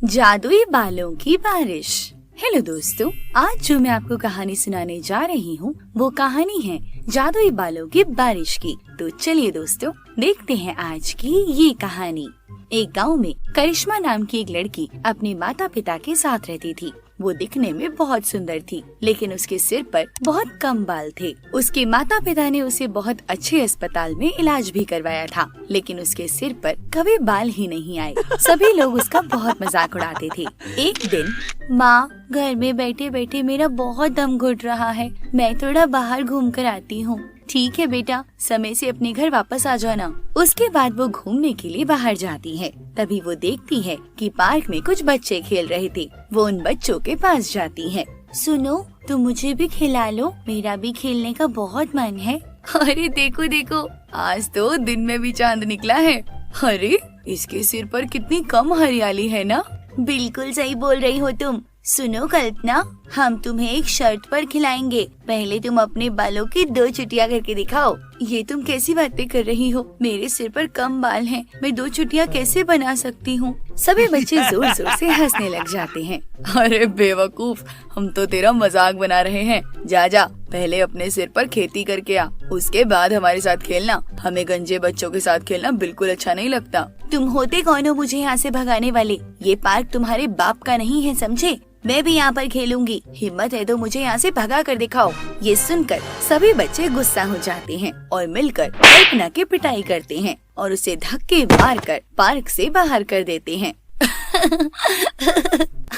जादुई बालों की बारिश। हेलो दोस्तों, आज जो मैं आपको कहानी सुनाने जा रही हूँ वो कहानी है जादुई बालों की बारिश की। तो चलिए दोस्तों, देखते हैं आज की ये कहानी। एक गांव में करिश्मा नाम की एक लड़की अपने माता पिता के साथ रहती थी। वो दिखने में बहुत सुंदर थी, लेकिन उसके सिर पर बहुत कम बाल थे। उसके माता पिता ने उसे बहुत अच्छे अस्पताल में इलाज भी करवाया था, लेकिन उसके सिर पर कभी बाल ही नहीं आए। सभी लोग उसका बहुत मजाक उड़ाते थे। एक दिन, माँ, घर में बैठे बैठे मेरा बहुत दम घुट रहा है, मैं थोड़ा बाहर घूम कर आती हूँ। ठीक है बेटा, समय से अपने घर वापस आ जाना। उसके बाद वो घूमने के लिए बाहर जाती है। तभी वो देखती है कि पार्क में कुछ बच्चे खेल रहे थे। वो उन बच्चों के पास जाती है। सुनो, तुम मुझे भी खिला लो, मेरा भी खेलने का बहुत मन है। अरे देखो देखो, आज तो दिन में भी चांद निकला है। अरे इसके सिर पर कितनी कम हरियाली है ना। बिल्कुल सही बोल रही हो तुम। सुनो कल्पना, हम तुम्हें एक शर्त पर खिलाएंगे। पहले तुम अपने बालों की 2 चुटिया करके दिखाओ। ये तुम कैसी बातें कर रही हो? मेरे सिर पर कम बाल हैं, मैं 2 चुटिया कैसे बना सकती हूँ? सभी बच्चे जोर जोर से हंसने लग जाते हैं। अरे बेवकूफ, हम तो तेरा मजाक बना रहे हैं। जा जा, पहले अपने सिर पर खेती करके आ, उसके बाद हमारे साथ खेलना। हमें गंजे बच्चों के साथ खेलना बिल्कुल अच्छा नहीं लगता। तुम होते कौन हो मुझे यहाँ से भगाने वाले? ये पार्क तुम्हारे बाप का नहीं है, समझे? मैं भी यहाँ पर खेलूंगी। हिम्मत है तो मुझे यहाँ से भगा कर दिखाओ। ये सुनकर सभी बच्चे गुस्सा हो जाते हैं और मिलकर कल्पना की पिटाई करते हैं और उसे धक्के मारकर पार्क से बाहर कर देते हैं।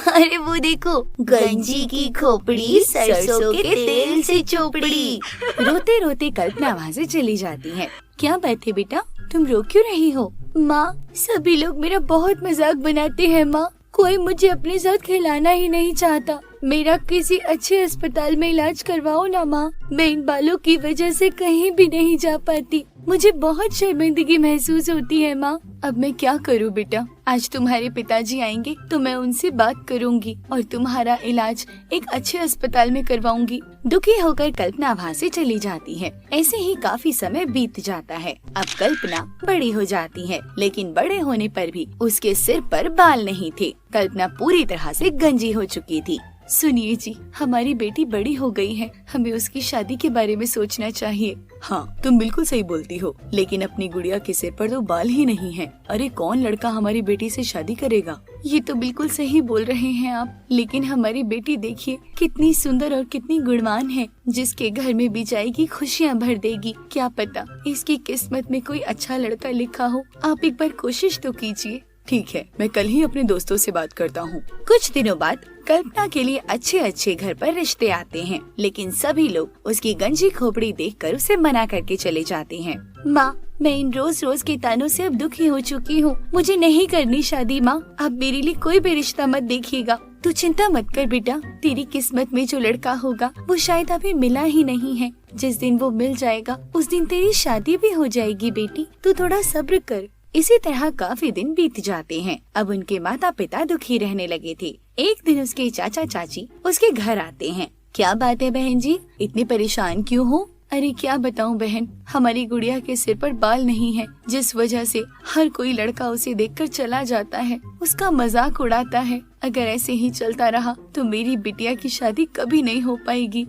अरे वो देखो, गंजी की खोपड़ी सरसों के तेल से चोपड़ी। रोते रोते कल्पना वहाँ से चली जाती है। क्या बात है बेटा, तुम रो क्यों रही हो? माँ, सभी लोग मेरा बहुत मजाक बनाते हैं। माँ, कोई मुझे अपने साथ खिलाना ही नहीं चाहता। मेरा किसी अच्छे अस्पताल में इलाज करवाओ ना माँ। मैं इन बालों की वजह से कहीं भी नहीं जा पाती। मुझे बहुत शर्मिंदगी महसूस होती है माँ। अब मैं क्या करूँ बेटा? आज तुम्हारे पिताजी आएंगे तो मैं उनसे बात करूँगी और तुम्हारा इलाज एक अच्छे अस्पताल में करवाऊंगी। दुखी होकर कल्पना वहाँ से चली जाती है। ऐसे ही काफी समय बीत जाता है। अब कल्पना बड़ी हो जाती है, लेकिन बड़े होने पर भी उसके सिर पर बाल नहीं थे। कल्पना पूरी तरह से गंजी हो चुकी थी। सुनिए जी, हमारी बेटी बड़ी हो गई है, हमें उसकी शादी के बारे में सोचना चाहिए। हाँ, तुम बिल्कुल सही बोलती हो, लेकिन अपनी गुड़िया के सिर पर तो बाल ही नहीं है। अरे कौन लड़का हमारी बेटी से शादी करेगा? ये तो बिल्कुल सही बोल रहे हैं आप, लेकिन हमारी बेटी देखिए कितनी सुंदर और कितनी गुणवान है। जिसके घर में भी जाएगी खुशियाँ भर देगी। क्या पता इसकी किस्मत में कोई अच्छा लड़का लिखा हो। आप एक बार कोशिश तो कीजिए। ठीक है, मैं कल ही अपने दोस्तों से बात करता हूँ। कुछ दिनों बाद कल्पना के लिए अच्छे अच्छे घर पर रिश्ते आते हैं, लेकिन सभी लोग उसकी गंजी खोपड़ी देखकर उसे मना करके चले जाते हैं। माँ, मैं इन रोज रोज के तानों से अब दुखी हो चुकी हूँ। मुझे नहीं करनी शादी माँ। अब मेरे लिए कोई भी रिश्ता मत देखिएगा। तू चिंता मत कर बेटा, तेरी किस्मत में जो लड़का होगा वो शायद अभी मिला ही नहीं है। जिस दिन वो मिल जाएगा उस दिन तेरी शादी भी हो जाएगी बेटी। तू थोड़ा सब्र कर। इसी तरह काफी दिन बीत जाते हैं। अब उनके माता पिता दुखी रहने लगे थे। एक दिन उसके चाचा चाची उसके घर आते हैं। क्या बात है बहन जी, इतनी परेशान क्यों हो? अरे क्या बताऊं बहन, हमारी गुड़िया के सिर पर बाल नहीं है, जिस वजह से हर कोई लड़का उसे देखकर चला जाता है, उसका मजाक उड़ाता है। अगर ऐसे ही चलता रहा तो मेरी बिटिया की शादी कभी नहीं हो पाएगी।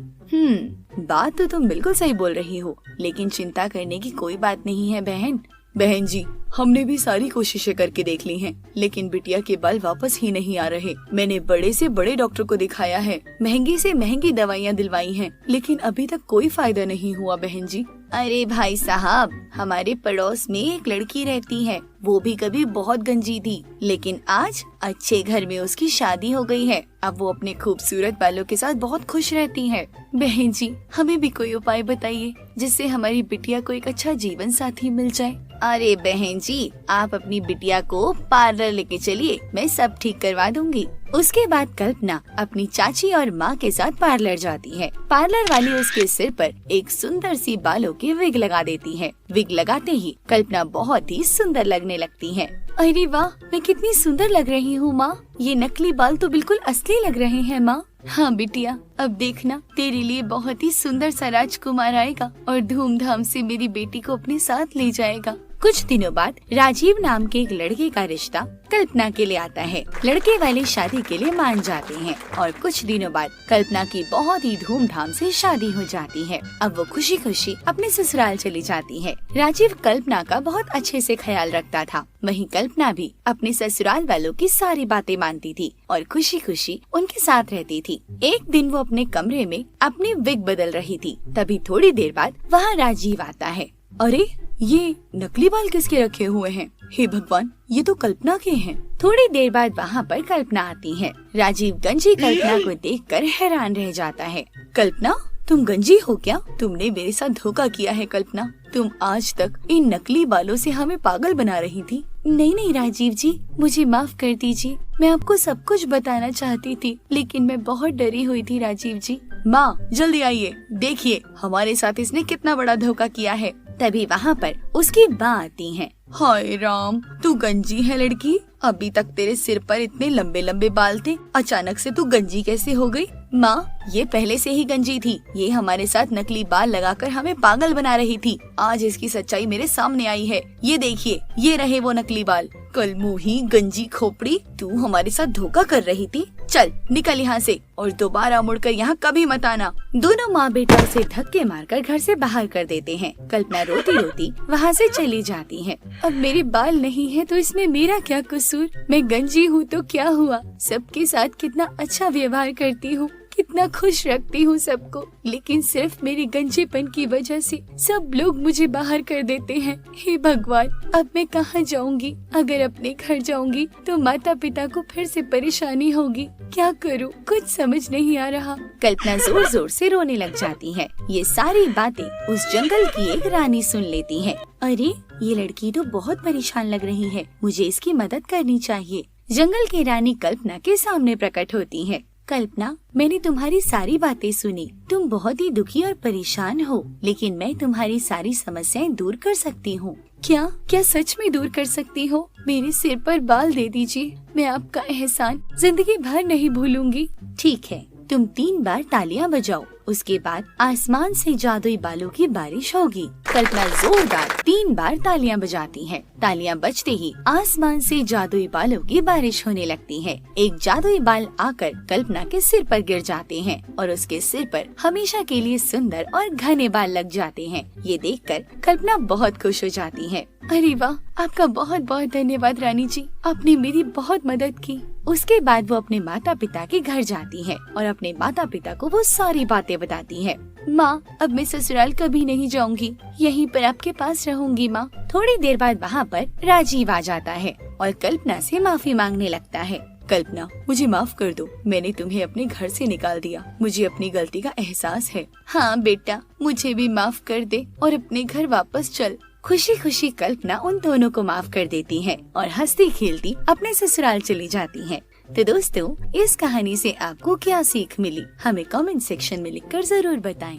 बात तो तुम बिल्कुल सही बोल रही हो, लेकिन चिंता करने की कोई बात नहीं है बहन। बहन जी, हमने भी सारी कोशिशें करके देख ली हैं, लेकिन बिटिया के बाल वापस ही नहीं आ रहे। मैंने बड़े से बड़े डॉक्टर को दिखाया है, महंगी से महंगी दवाइयाँ दिलवाई हैं, लेकिन अभी तक कोई फायदा नहीं हुआ बहन जी। अरे भाई साहब, हमारे पड़ोस में एक लड़की रहती है, वो भी कभी बहुत गंजी थी, लेकिन आज अच्छे घर में उसकी शादी हो गई है। अब वो अपने खूबसूरत बालों के साथ बहुत खुश रहती है। बहन जी, हमें भी कोई उपाय बताइए जिससे हमारी बिटिया को एक अच्छा जीवन साथी मिल जाए। अरे बहन जी, आप अपनी बिटिया को पार्लर लेके चलिए, मैं सब ठीक करवा दूंगी। उसके बाद कल्पना अपनी चाची और माँ के साथ पार्लर जाती है। पार्लर वाली उसके सिर पर एक सुंदर सी बालों की विग लगा देती है। विग लगाते ही कल्पना बहुत ही सुंदर लगने लगती है। अरे वाह, मैं कितनी सुंदर लग रही हूँ माँ। ये नकली बाल तो बिल्कुल असली लग रहे हैं माँ। हाँ बिटिया, अब देखना, तेरे लिए बहुत ही सुंदर सा राजकुमार आएगा और धूमधाम से मेरी बेटी को अपने साथ ले जाएगा। कुछ दिनों बाद राजीव नाम के एक लड़के का रिश्ता कल्पना के लिए आता है। लड़के वाले शादी के लिए मान जाते हैं और कुछ दिनों बाद कल्पना की बहुत ही धूमधाम से शादी हो जाती है। अब वो खुशी खुशी अपने ससुराल चली जाती है। राजीव कल्पना का बहुत अच्छे से ख्याल रखता था। वहीं कल्पना भी अपने ससुराल वालों की सारी बातें मानती थी और खुशी खुशी उनके साथ रहती थी। एक दिन वो अपने कमरे में अपनी विग बदल रही थी। तभी थोड़ी देर बाद वहाँ राजीव आता है। अरे ये नकली बाल किसके रखे हुए हैं? हे भगवान, ये तो कल्पना के हैं। थोड़ी देर बाद वहाँ पर कल्पना आती है। राजीव गंजी कल्पना को देखकर हैरान रह जाता है। कल्पना, तुम गंजी हो क्या? तुमने मेरे साथ धोखा किया है कल्पना। तुम आज तक इन नकली बालों से हमें पागल बना रही थी। नहीं राजीव जी, मुझे माफ कर दीजिए। मैं आपको सब कुछ बताना चाहती थी, लेकिन मैं बहुत डरी हुई थी राजीव जी। माँ, जल्दी आइए, देखिए हमारे साथ इसने कितना बड़ा धोखा किया है। तभी वहाँ पर उसकी माँ आती है। हाय राम, तू गंजी है लड़की? अभी तक तेरे सिर पर इतने लंबे लंबे बाल थे, अचानक से तू गंजी कैसे हो गई? माँ, ये पहले से ही गंजी थी। ये हमारे साथ नकली बाल लगाकर हमें पागल बना रही थी। आज इसकी सच्चाई मेरे सामने आई है। ये देखिए, ये रहे वो नकली बाल। कल मुही गंजी खोपड़ी, तू हमारे साथ धोखा कर रही थी। चल निकल यहाँ से और दोबारा मुड़कर यहाँ कभी मत आना। दोनों माँ बेटा उसे धक्के मारकर घर से बाहर कर देते हैं। कल्पना रोती रोती वहाँ से चली जाती है। अब मेरे बाल नहीं है तो इसमें मेरा क्या कसूर? मैं गंजी हूँ तो क्या हुआ? सबके साथ कितना अच्छा व्यवहार करती हूँ, कितना खुश रखती हूँ सबको, लेकिन सिर्फ मेरे गंजेपन की वजह से सब लोग मुझे बाहर कर देते हैं। हे भगवान, अब मैं कहाँ जाऊँगी? अगर अपने घर जाऊँगी तो माता पिता को फिर से परेशानी होगी। क्या करूँ, कुछ समझ नहीं आ रहा। कल्पना जोर जोर से रोने लग जाती है। ये सारी बातें उस जंगल की एक रानी सुन लेती है। अरे, ये लड़की तो बहुत परेशान लग रही है, मुझे इसकी मदद करनी चाहिए। जंगल की रानी कल्पना के सामने प्रकट होती है। कल्पना, मैंने तुम्हारी सारी बातें सुनी। तुम बहुत ही दुखी और परेशान हो, लेकिन मैं तुम्हारी सारी समस्याएं दूर कर सकती हूँ। क्या सच में दूर कर सकती हो? मेरे सिर पर बाल दे दीजिए, मैं आपका एहसान जिंदगी भर नहीं भूलूंगी। ठीक है, तुम 3 बार तालियां बजाओ, उसके बाद आसमान से जादुई बालों की बारिश होगी। कल्पना जोरदार 3 बार तालियां बजाती है। तालियां बजते ही आसमान से जादुई बालों की बारिश होने लगती है। एक जादुई बाल आकर कल्पना के सिर पर गिर जाते हैं और उसके सिर पर हमेशा के लिए सुंदर और घने बाल लग जाते हैं। ये देखकर कल्पना बहुत खुश हो जाती है। अरे वाह, आपका बहुत बहुत धन्यवाद रानी जी, आपने मेरी बहुत मदद की। उसके बाद वो अपने माता पिता के घर जाती है और अपने माता पिता को वो सारी बातें बताती है। माँ, अब मैं ससुराल कभी नहीं जाऊंगी, यहीं पर आपके पास रहूंगी माँ। थोड़ी देर बाद वहाँ पर राजीव आ जाता है और कल्पना से माफी मांगने लगता है। कल्पना, मुझे माफ कर दो, मैंने तुम्हें अपने घर से निकाल दिया, मुझे अपनी गलती का एहसास है। हाँ बेटा, मुझे भी माफ कर दे और अपने घर वापस चल। खुशी खुशी कल्पना उन दोनों को माफ कर देती है और हंसती खेलती अपने ससुराल चली जाती है। तो दोस्तों, इस कहानी से आपको क्या सीख मिली, हमें कमेंट सेक्शन में लिखकर जरूर बताएं।